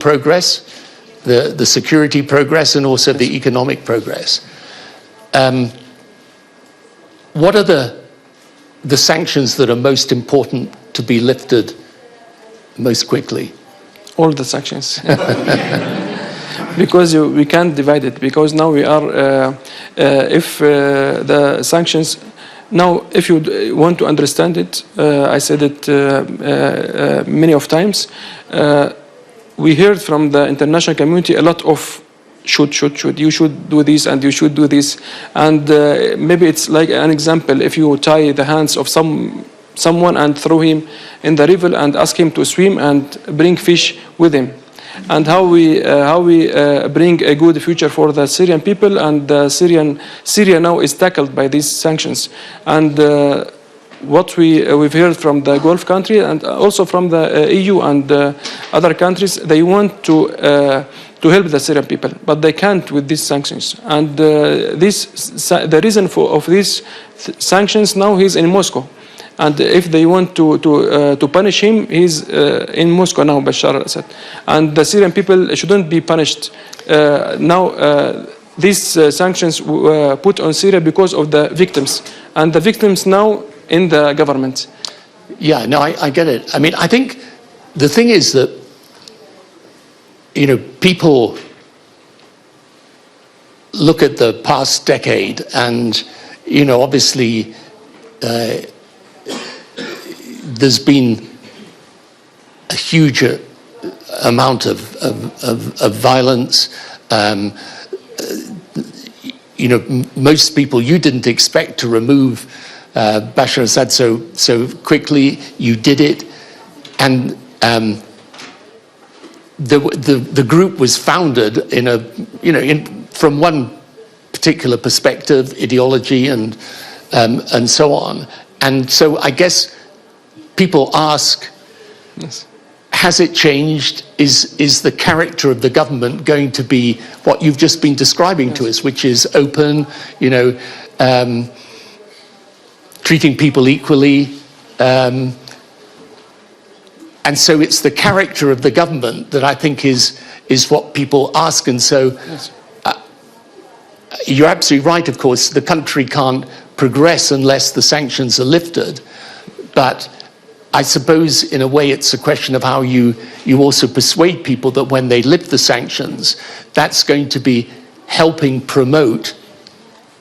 progress, the security progress, and also the economic progress. What are the sanctions that are most important to be lifted most quickly? All the sanctions. Because we can't divide it, because now we are, if the sanctions, now if you want to understand it, I said it many of times, we heard from the international community a lot of should, you should do this and you should do this. And maybe it's like an example, if you tie the hands of someone and throw him in the river and ask him to swim and bring fish with him. And how we bring a good future for the Syrian people, and Syria now is tackled by these sanctions. And what we've heard from the Gulf country and also from the EU and other countries, they want to help the Syrian people, but they can't with these sanctions. And the reason of these sanctions now, he's in Moscow. And if they want to punish him, he's in Moscow now, Bashar al-Assad. And the Syrian people shouldn't be punished. Now, these sanctions put on Syria because of the victims. And the victims now in the government. Yeah, no, I get it. I mean, I think the thing is that, you know, people look at the past decade and, you know, obviously there's been a huge amount of violence. You know, most people, you didn't expect to remove Bashar al-Assad so quickly. You did it, and the group was founded in a, you know, from one particular perspective, ideology, and so on. And so I guess people ask, yes, has it changed? Is the character of the government going to be what you've just been describing, yes, to us, which is open, you know, treating people equally? And so it's the character of the government that I think is what people ask. And so, yes, you're absolutely right, of course, the country can't progress unless the sanctions are lifted. But I suppose in a way it's a question of how you also persuade people that when they lift the sanctions, that's going to be helping promote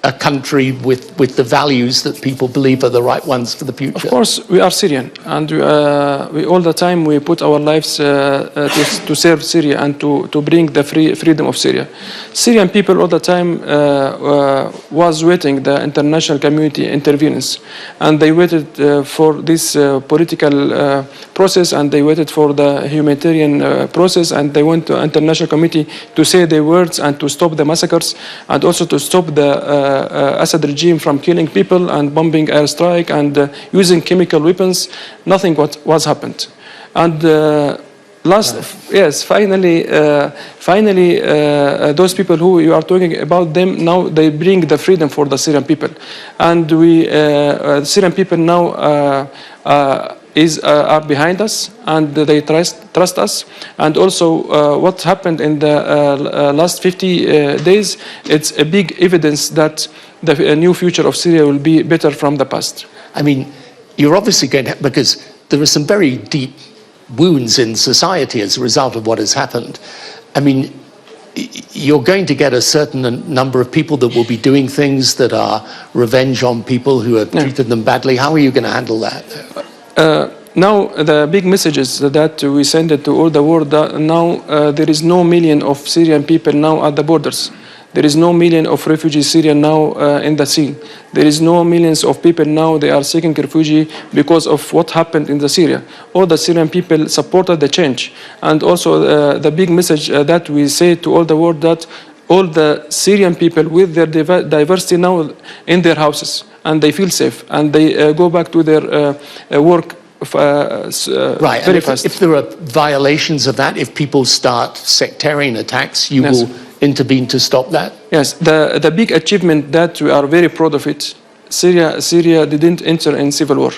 a country with the values that people believe are the right ones for the future. Of course, we are Syrian, and we all the time we put our lives to serve Syria and to bring the freedom of Syria. Syrian people all the time was waiting the international community intervenence, and they waited for this political process, and they waited for the humanitarian process, and they went to international committee to say their words and to stop the massacres and also to stop the Assad regime from killing people and bombing airstrike and using chemical weapons. Nothing was happened. And finally, those people who you are talking about, them now they bring the freedom for the Syrian people, and Syrian people now are behind us, and they trust us. And also what happened in the last 50 days, it's a big evidence that the new future of Syria will be better from the past. I mean, you're obviously going to, because there are some very deep wounds in society as a result of what has happened. I mean, you're going to get a certain number of people that will be doing things that are revenge on people who have treated them badly. How are you going to handle that? Now the big message is that we send it to all the world. Now there is no million of Syrian people now at the borders. There is no million of refugees Syrian now in the sea. There is no millions of people now, they are seeking refuge because of what happened in the Syria. All the Syrian people supported the change. And also the big message that we say to all the world, that all the Syrian people with their diversity now in their houses, and they feel safe, and they go back to their work right. Very fast. If there are violations of that, if people start sectarian attacks, you will intervene to stop that? Yes, the big achievement that we are very proud of it, Syria didn't enter in civil war,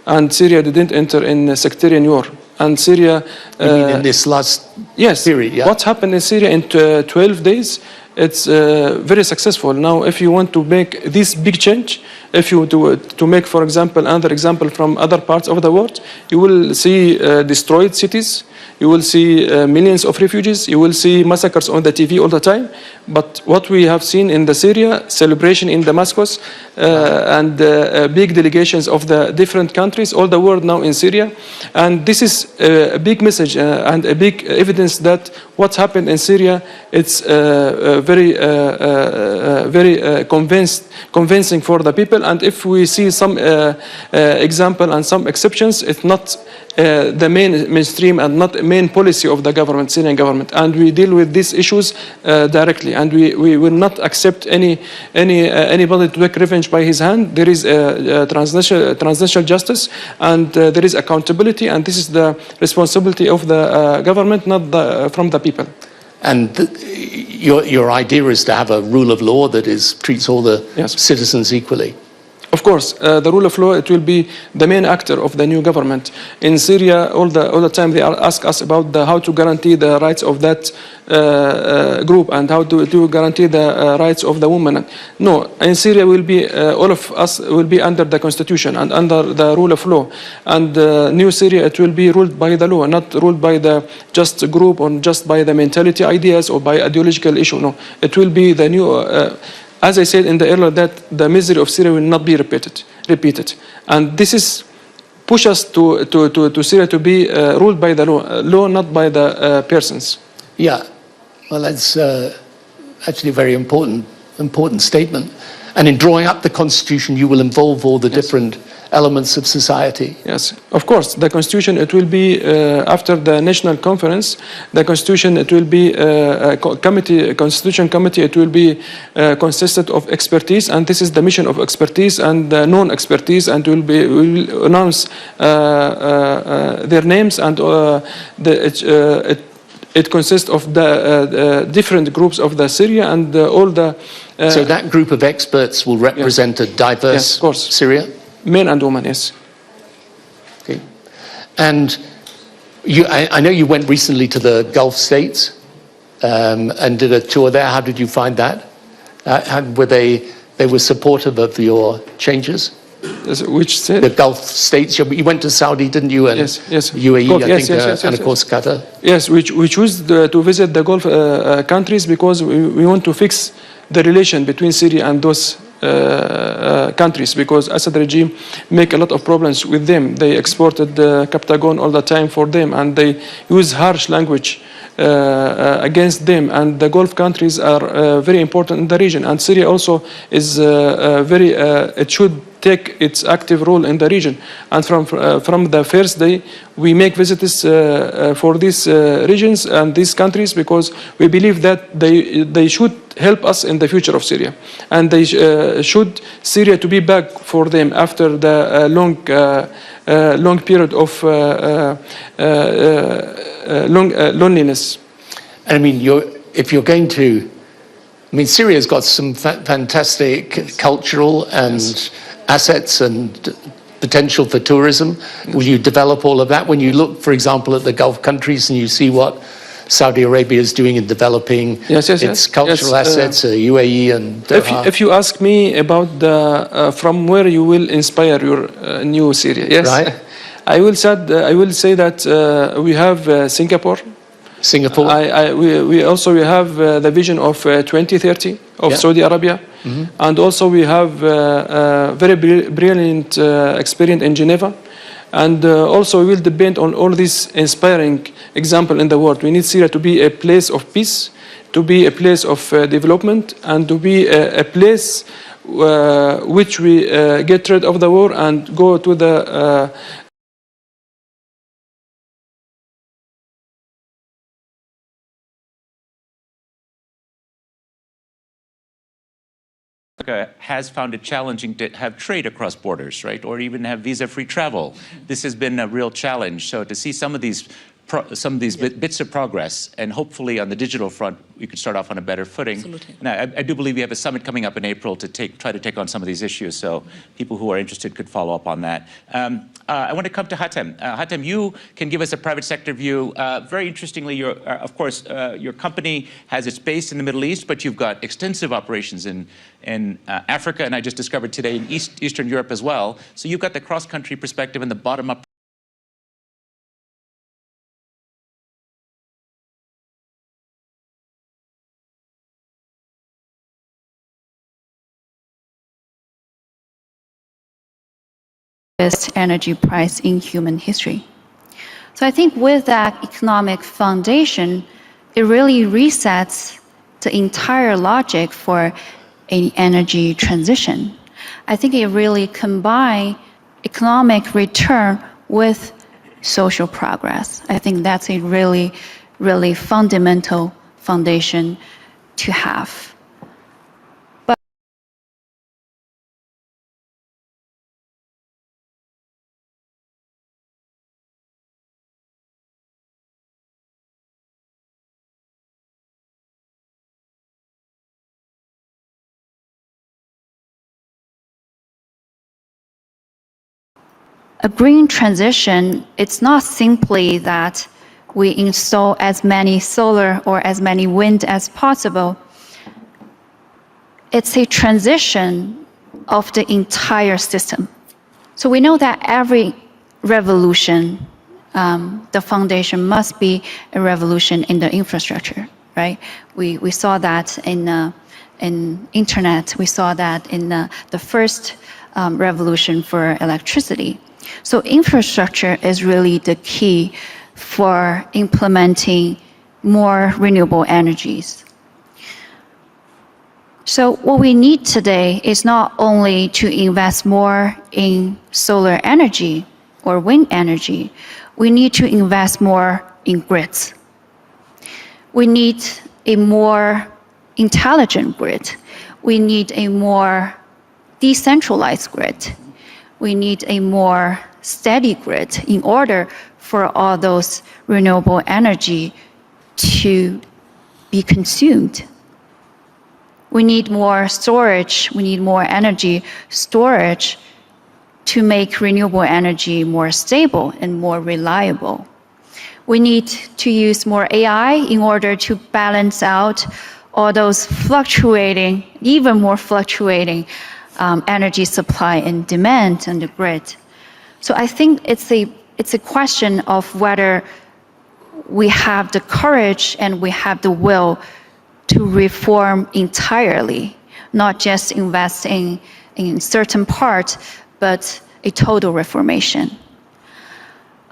and Syria didn't enter in sectarian war, and Syria... You mean in this last Yes. period. Yeah? What happened in Syria in 12 days, it's very successful. Now, if you want to make this big change, if you to make, for example, another example from other parts of the world, you will see destroyed cities. You will see millions of refugees. You will see massacres on the TV all the time. But what we have seen in the Syria, celebration in Damascus, and big delegations of the different countries, all the world now in Syria. And this is a big message and a big evidence that what happened in Syria, it's very convincing for the people. And if we see some example and some exceptions, it's not the mainstream and not main policy of the government, Syrian government, and we deal with these issues directly, and we will not accept anybody to take revenge by his hand. There is a transnational justice, and there is accountability, and this is the responsibility of the government, not from the people. And your idea is to have a rule of law that treats all the citizens equally. Of course, the rule of law, it will be the main actor of the new government. In Syria, all the time they ask us about how to guarantee the rights of that group and how to guarantee the rights of the women. No, in Syria will be all of us will be under the constitution and under the rule of law. And new Syria, it will be ruled by the law, not ruled by the just group or just by the mentality ideas or by ideological issue. No, it will be the new. As I said in the earlier, that the misery of Syria will not be repeated, and this is push us to Syria to be ruled by the law, not by the persons. Yeah, well, that's actually a very important statement. And in drawing up the constitution, you will involve all the different elements of society. Yes, of course. The constitution, it will be after the national conference. The constitution, it will be a constitution committee. It will be consisted of expertise, and this is the mission of expertise and non-expertise, and we will announce their names, and it consists of the different groups of the Syria and all the. So that group of experts will represent a diverse Syria? Men and women, yes. Okay. And I know you went recently to the Gulf states and did a tour there. How did you find that? Were they were supportive of your changes? Which state? The Gulf states. You went to Saudi, didn't you? And yes. UAE, Gulf, I think, and of course Qatar. Yes, we choose to visit the Gulf countries because we want to fix the relation between Syria and those countries, because Assad regime make a lot of problems with them. They exported Captagon all the time for them, and they use harsh language against them. And the Gulf countries are very important in the region, and Syria also is very. It should take its active role in the region. And from the first day, we make visits for these regions and these countries because we believe that they should help us in the future of Syria, and they should Syria to be back for them after the long period of loneliness. I mean, if you're going to, I mean, Syria's got some fantastic cultural and assets and potential for tourism. Will you develop all of that? When you look, for example, at the Gulf countries and you see what Saudi Arabia is doing in developing its cultural assets, UAE and if you ask me about from where you will inspire your new Syria, yes, right. I will say that we have Singapore. We also have the vision of 2030 of Saudi Arabia, and also we have very brilliant experience in Geneva. And also we will depend on all these inspiring examples in the world. We need Syria to be a place of peace, to be a place of development, and to be a place which we get rid of the war and go to the has found it challenging to have trade across borders, right? Or even have visa-free travel. This has been a real challenge. So to see some of these some of these bits of progress, and hopefully on the digital front, we could start off on a better footing. Absolutely. And I do believe we have a summit coming up in April to try to take on some of these issues, so people who are interested could follow up on that. I want to come to Hatem. Hatem, you can give us a private sector view. Very interestingly, of course, your company has its base in the Middle East, but you've got extensive operations in Africa, and I just discovered today in Eastern Europe as well. So you've got the cross-country perspective and the bottom-up. Energy price in human history. So I think with that economic foundation, it really resets the entire logic for an energy transition. I think it really combines economic return with social progress. I think that's a really, really fundamental foundation to have. A green transition, it's not simply that we install as many solar or as many wind as possible. It's a transition of the entire system. So we know that every revolution, the foundation must be a revolution in the infrastructure, right? We saw that in internet, we saw that in the first revolution for electricity. So infrastructure is really the key for implementing more renewable energies. So what we need today is not only to invest more in solar energy or wind energy, we need to invest more in grids. We need a more intelligent grid. We need a more decentralized grid. We need a more steady grid in order for all those renewable energy to be consumed. We need more storage, we need more energy storage to make renewable energy more stable and more reliable. We need to use more AI in order to balance out all those fluctuating, even more fluctuating energy supply and demand on the grid. So I think it's a question of whether we have the courage and we have the will to reform entirely, not just invest in certain parts, but a total reformation.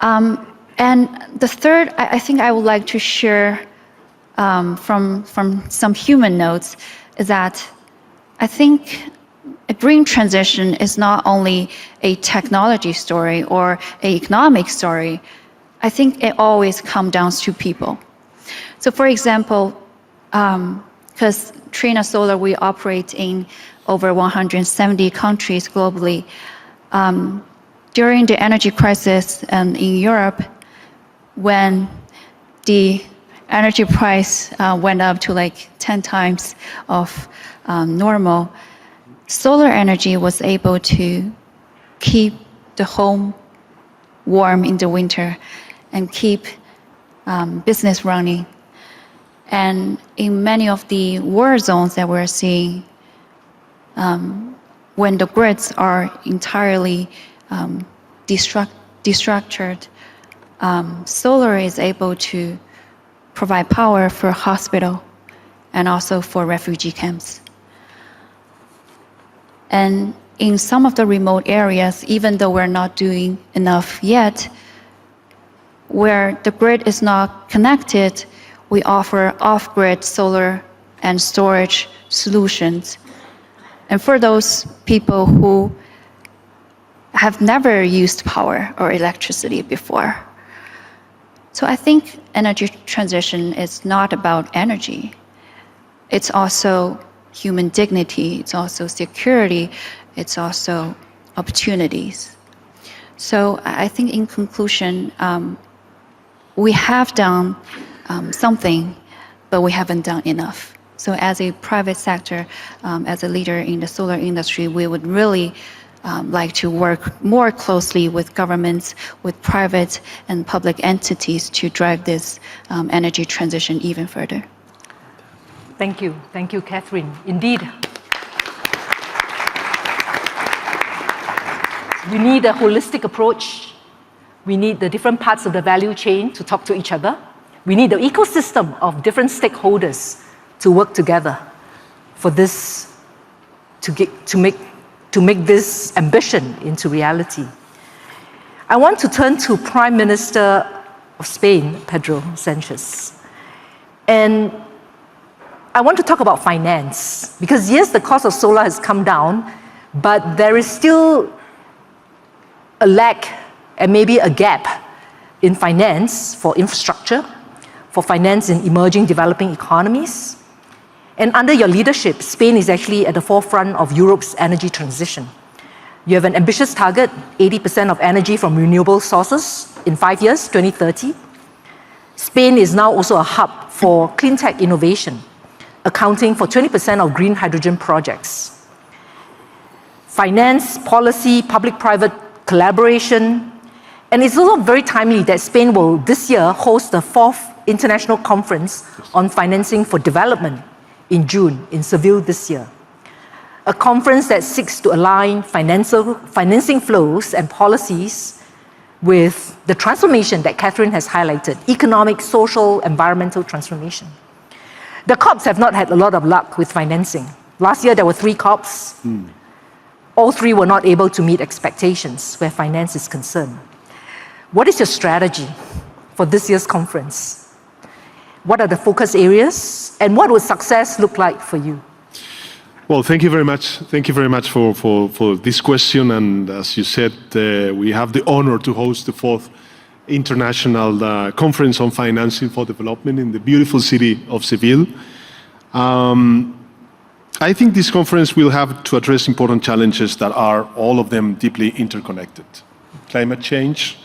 And the third, I think I would like to share from some human notes is that I think a green transition is not only a technology story or an economic story. I think it always comes down to people. So for example, because Trina Solar, we operate in over 170 countries globally. During the energy crisis in Europe, when the energy price went up to like 10 times of normal, solar energy was able to keep the home warm in the winter and keep business running. And in many of the war zones that we're seeing, when the grids are entirely destructured, solar is able to provide power for hospital and also for refugee camps. And in some of the remote areas, even though we're not doing enough yet, where the grid is not connected, we offer off-grid solar and storage solutions. And for those people who have never used power or electricity before. So I think energy transition is not about energy. It's also human dignity, it's also security, it's also opportunities. So I think in conclusion, we have done something, but we haven't done enough. So as a private sector, as a leader in the solar industry, we would really like to work more closely with governments, with private and public entities to drive this energy transition even further. Thank you, Catherine. Indeed, we need a holistic approach. We need the different parts of the value chain to talk to each other. We need the ecosystem of different stakeholders to work together for this, to make this ambition into reality. I want to turn to Prime Minister of Spain, Pedro Sanchez. And I want to talk about finance, because yes, the cost of solar has come down, but there is still a lack and maybe a gap in finance for infrastructure, for finance in emerging developing economies. And under your leadership, Spain is actually at the forefront of Europe's energy transition. You have an ambitious target, 80% of energy from renewable sources in 5 years, 2030. Spain is now also a hub for clean tech innovation, accounting for 20% of green hydrogen projects. Finance, policy, public-private collaboration, and it's also very timely that Spain will this year host the 4th International Conference on Financing for Development in June in Seville this year. A conference that seeks to align financing flows and policies with the transformation that Catherine has highlighted, economic, social, environmental transformation. The COPs have not had a lot of luck with financing. Last year there were 3 COPs. All 3 were not able to meet expectations where finance is concerned. What is your strategy for this year's conference? What are the focus areas, and what would success look like for you? Well, thank you very much. Thank you very much for this question. And as you said, we have the honor to host the 4th International Conference on Financing for Development in the beautiful city of Seville. I think this conference will have to address important challenges that are all of them deeply interconnected. Climate change,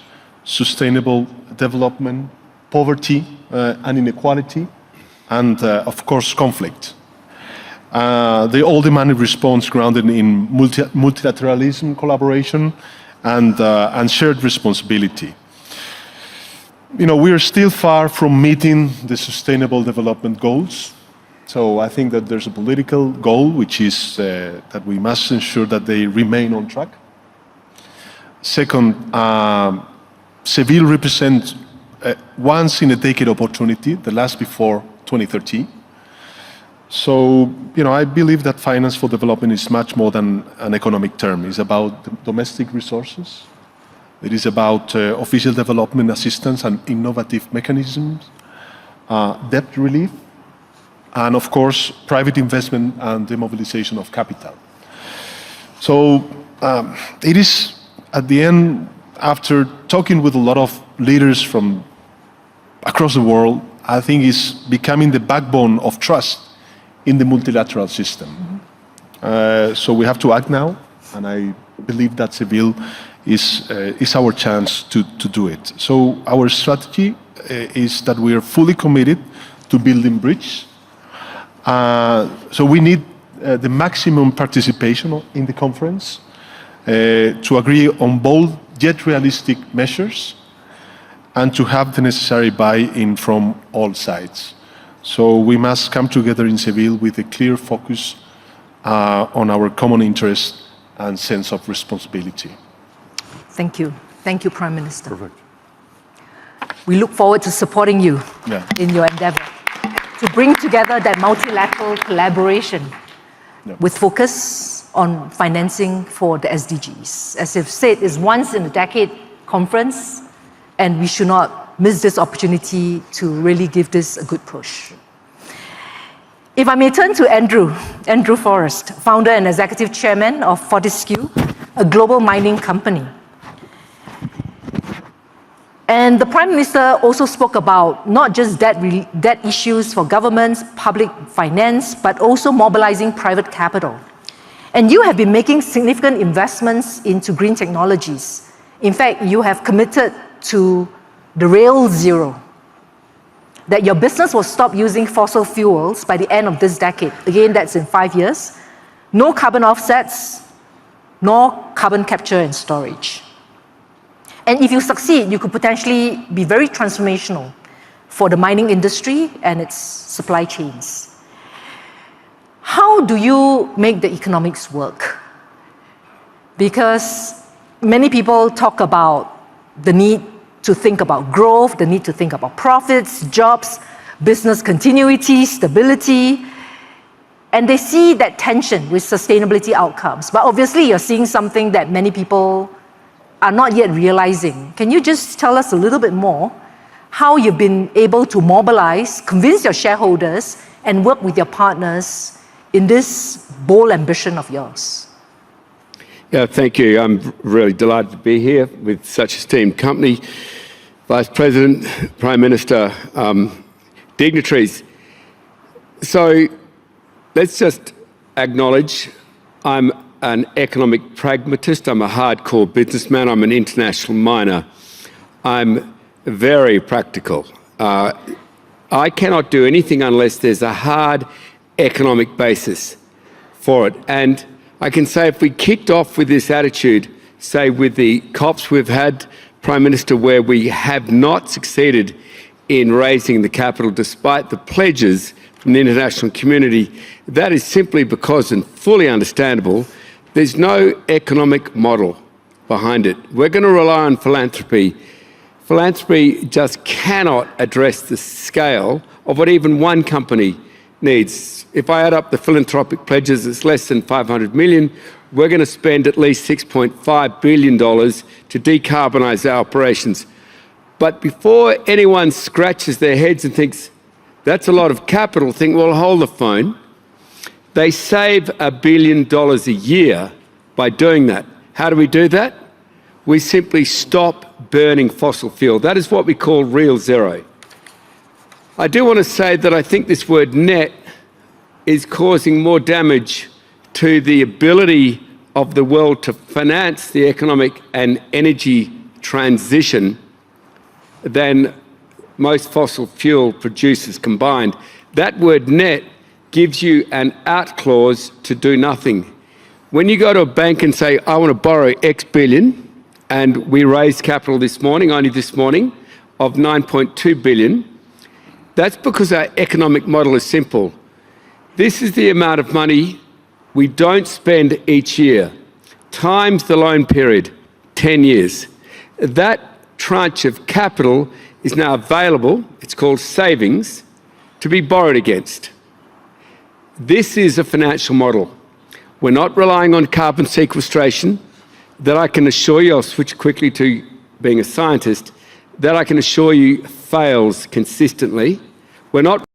sustainable development, poverty and inequality, and of course conflict. They all demand a response grounded in multilateralism, collaboration, and shared responsibility. You know, we are still far from meeting the Sustainable Development Goals. So I think that there's a political goal, which is that we must ensure that they remain on track. Second, Seville represents once-in-a-decade opportunity, the last before 2030. So, you know, I believe that finance for development is much more than an economic term. It's about domestic resources. It is about official development assistance and innovative mechanisms, debt relief, and of course, private investment and the mobilization of capital. So it is, at the end, after talking with a lot of leaders from across the world, I think it's becoming the backbone of trust in the multilateral system. So we have to act now, and I believe that Seville is our chance to do it. So our strategy is that we are fully committed to building bridges. So we need the maximum participation in the conference to agree on bold yet realistic measures and to have the necessary buy-in from all sides. So we must come together in Seville with a clear focus on our common interest and sense of responsibility. Thank you. Thank you, Prime Minister. Perfect. We look forward to supporting you in your endeavor to bring together that multilateral collaboration with focus on financing for the SDGs. As you've said, it's once-in-a-decade conference, and we should not miss this opportunity to really give this a good push. If I may turn to Andrew Forrest, founder and executive chairman of Fortescue, a global mining company. And the Prime Minister also spoke about not just debt issues for governments, public finance, but also mobilizing private capital. And you have been making significant investments into green technologies. In fact, you have committed to the Rail Zero that your business will stop using fossil fuels by the end of this decade. Again, that's in 5 years. No carbon offsets, nor carbon capture and storage. And if you succeed, you could potentially be very transformational for the mining industry and its supply chains. How do you make the economics work? Because many people talk about the need to think about growth, the need to think about profits, jobs, business continuity, stability, and they see that tension with sustainability outcomes. But obviously, you're seeing something that many people are not yet realizing. Can you just tell us a little bit more how you've been able to mobilize, convince your shareholders, and work with your partners in this bold ambition of yours? Yeah, thank you. I'm really delighted to be here with such esteemed company, Vice President, Prime Minister, dignitaries. So let's just acknowledge I'm an economic pragmatist. I'm a hardcore businessman. I'm an international miner. I'm very practical. I cannot do anything unless there's a hard economic basis for it. And I can say if we kicked off with this attitude, say with the COPs we've had, Prime Minister, where we have not succeeded in raising the capital despite the pledges from the international community, that is simply because, and fully understandable, there's no economic model behind it. We're going to rely on philanthropy. Philanthropy just cannot address the scale of what even one company needs. If I add up the philanthropic pledges, it's less than 500 million. We're going to spend at least $6.5 billion to decarbonise our operations. But before anyone scratches their heads and thinks, that's a lot of capital, think, well, hold the phone. They save $1 billion a year by doing that. How do we do that? We simply stop burning fossil fuel. That is what we call real zero. I do want to say that I think this word net is causing more damage to the ability of the world to finance the economic and energy transition than most fossil fuel producers combined. That word net gives you an out clause to do nothing. When you go to a bank and say, I want to borrow X billion, and we raised capital this morning, only this morning, of 9.2 billion, that's because our economic model is simple. This is the amount of money we don't spend each year, times the loan period, 10 years. That tranche of capital is now available, it's called savings, to be borrowed against. This is a financial model. We're not relying on carbon sequestration, that I can assure you, I'll switch quickly to being a scientist, that I can assure you fails consistently. We're not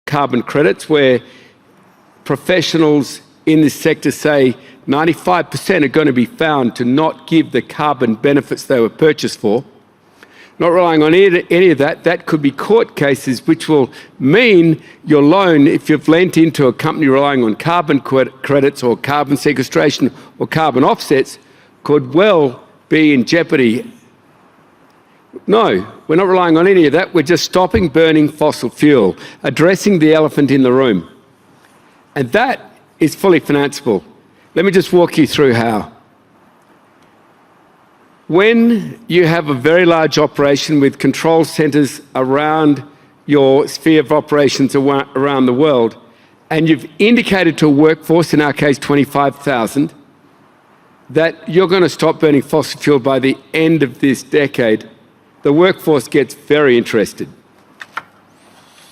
carbon credits where professionals in this sector say 95% are going to be found to not give the carbon benefits they were purchased for. Not relying on any of that. That could be court cases, which will mean your loan, if you've lent into a company relying on carbon credits or carbon sequestration or carbon offsets, could well be in jeopardy. No, we're not relying on any of that. We're just stopping burning fossil fuel, addressing the elephant in the room. And that is fully financeable. Let me just walk you through how. When you have a very large operation with control centres around your sphere of operations around the world, and you've indicated to a workforce, in our case 25,000, that you're going to stop burning fossil fuel by the end of this decade, the workforce gets very interested.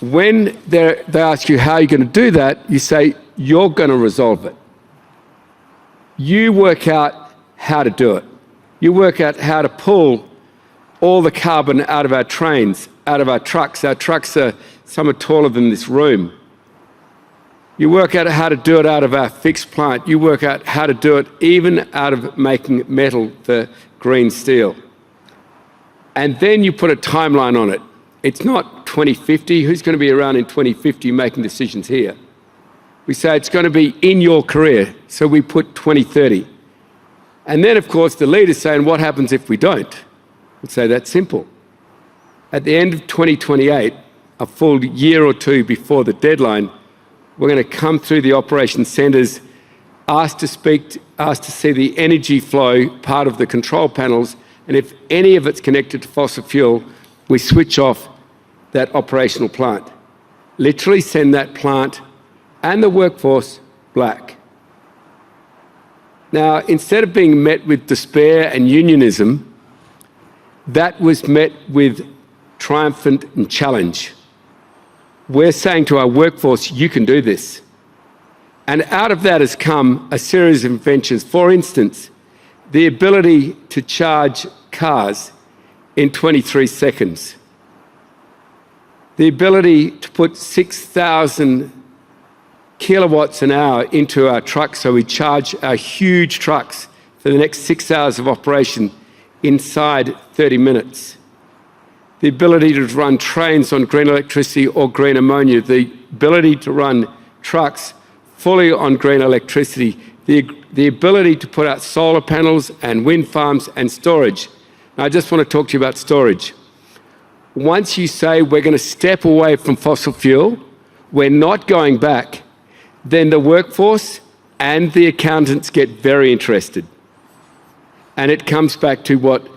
When they ask you how you're going to do that, you say, you're going to resolve it. You work out how to do it. You work out how to pull all the carbon out of our trains, out of our trucks. Our trucks are, some are taller than this room. You work out how to do it out of our fixed plant. You work out how to do it even out of making metal, the green steel. And then you put a timeline on it. It's not 2050. Who's going to be around in 2050 making decisions here? We say it's going to be in your career, so we put 2030. And then, of course, the leader's saying, what happens if we don't? We'd say that's simple. At the end of 2028, a full year or two before the deadline, we're going to come through the operation centres, asked to see the energy flow part of the control panels, and if any of it's connected to fossil fuel, we switch off that operational plant. Literally send that plant and the workforce black. Now, instead of being met with despair and unionism, that was met with triumphant and challenge. We're saying to our workforce, you can do this. And out of that has come a series of inventions. For instance, the ability to charge cars in 23 seconds. The ability to put 6,000 kilowatts an hour into our trucks, so we charge our huge trucks for the next 6 hours of operation inside 30 minutes. The ability to run trains on green electricity or green ammonia, the ability to run trucks fully on green electricity, the ability to put out solar panels and wind farms and storage. Now, I just want to talk to you about storage. Once you say we're going to step away from fossil fuel, we're not going back, then the workforce and the accountants get very interested. And it comes back to what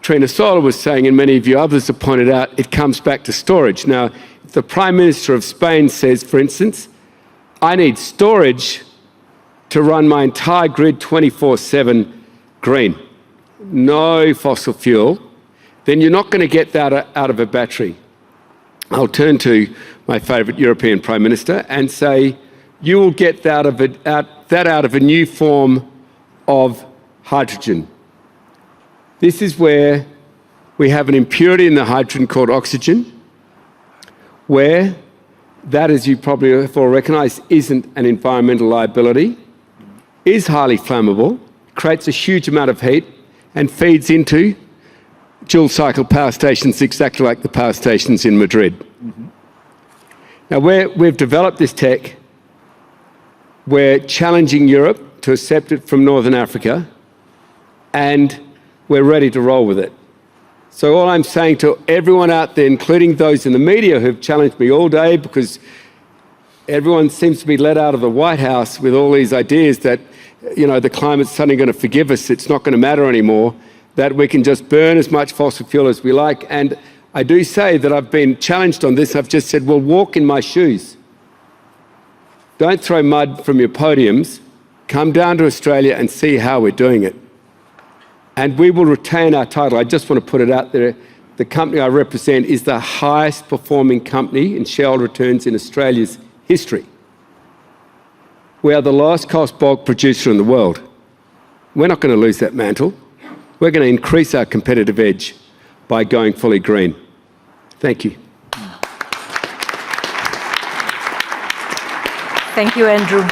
Trina Solar was saying, and many of you others have pointed out, it comes back to storage. Now, if the Prime Minister of Spain says, for instance, I need storage to run my entire grid 24/7 green, no fossil fuel, then you're not going to get that out of a battery. I'll turn to my favourite European Prime Minister and say, you will get that out of a new form of hydrogen. This is where we have an impurity in the hydrogen called oxygen, where that, as you probably have all recognised, isn't an environmental liability, is highly flammable, creates a huge amount of heat, and feeds into dual cycle power stations exactly like the power stations in Madrid. Mm-hmm. Now, we've developed this tech, we're challenging Europe to accept it from Northern Africa, and we're ready to roll with it. So all I'm saying to everyone out there, including those in the media who've challenged me all day, because everyone seems to be let out of the White House with all these ideas that, you know, the climate's suddenly going to forgive us, it's not going to matter anymore, that we can just burn as much fossil fuel as we like. And I do say that I've been challenged on this. I've just said, well, walk in my shoes. Don't throw mud from your podiums. Come down to Australia and see how we're doing it. And we will retain our title. I just want to put it out there. The company I represent is the highest performing company in shareholder returns in Australia's history. We are the lowest cost bulk producer in the world. We're not going to lose that mantle. We're going to increase our competitive edge by going fully green. Thank you. Thank you, Andrew.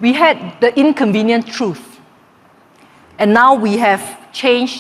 We had the inconvenient truth, and now we have changed